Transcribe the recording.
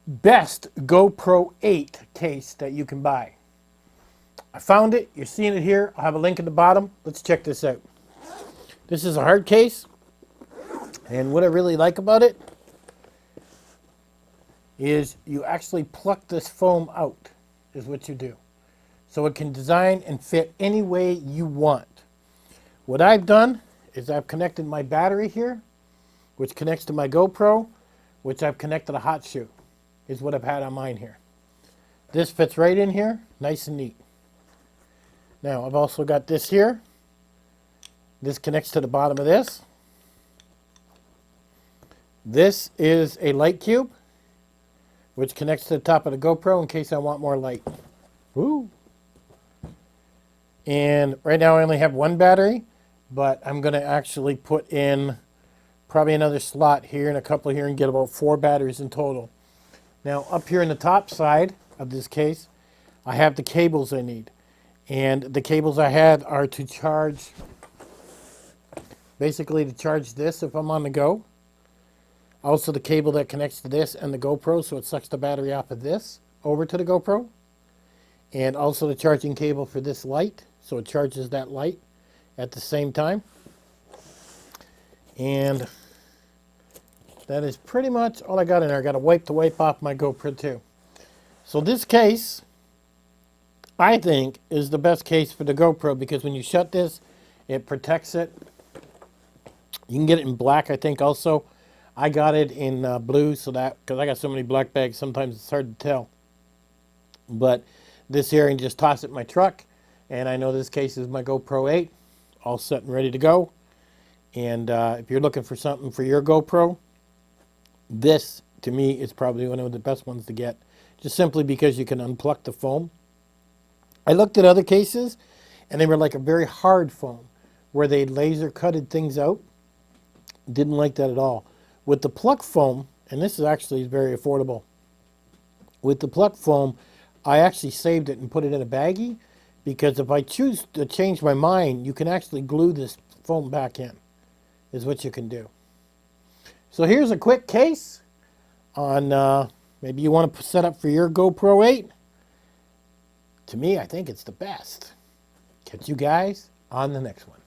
best GoPro 8 case that you can buy. I found it. You're seeing it here. I'll have a link at the bottom. Let's check this out. This is a hard case. And what I really like about it is you actually pluck this foam out, is what you do. So it can design and fit any way you want. What I've done is I've connected my battery here, which connects to my GoPro, which I've connected a hot shoe, is what I've had on mine here. This fits right in here, nice and neat. Now I've also got this here. This connects to the bottom of this. This is a light cube, which connects to the top of the GoPro in case I want more light. Woo! And right now I only have one battery, but I'm going to actually put in probably another slot here and a couple here and get about 4 batteries in total. Now up here in the top side of this case, I have the cables I need. And the cables I had are to charge, basically to charge this if I'm on the go. Also the cable that connects to this and the GoPro, so it sucks the battery off of this over to the GoPro. And also the charging cable for this light, so it charges that light at the same time. And that is pretty much all I got in there. I got a wipe to wipe off my GoPro too. So this case, I think, is the best case for the GoPro because when you shut this, it protects it. You can get it in black, I think, also. I got it in blue, so that, because I got so many black bags, sometimes it's hard to tell. But this here, I can just toss it in my truck, and I know this case is my GoPro 8, all set and ready to go. And if you're looking for something for your GoPro, this, to me, is probably one of the best ones to get, just simply because you can unpluck the foam. I looked at other cases, and they were like a very hard foam, where they laser cutted things out. Didn't like that at all. With the pluck foam, and this is actually very affordable, with the pluck foam, I actually saved it and put it in a baggie, because if I choose to change my mind, you can actually glue this foam back in, is what you can do. So here's a quick case on maybe you want to set up for your GoPro 8. To me, I think it's the best. Catch you guys on the next one.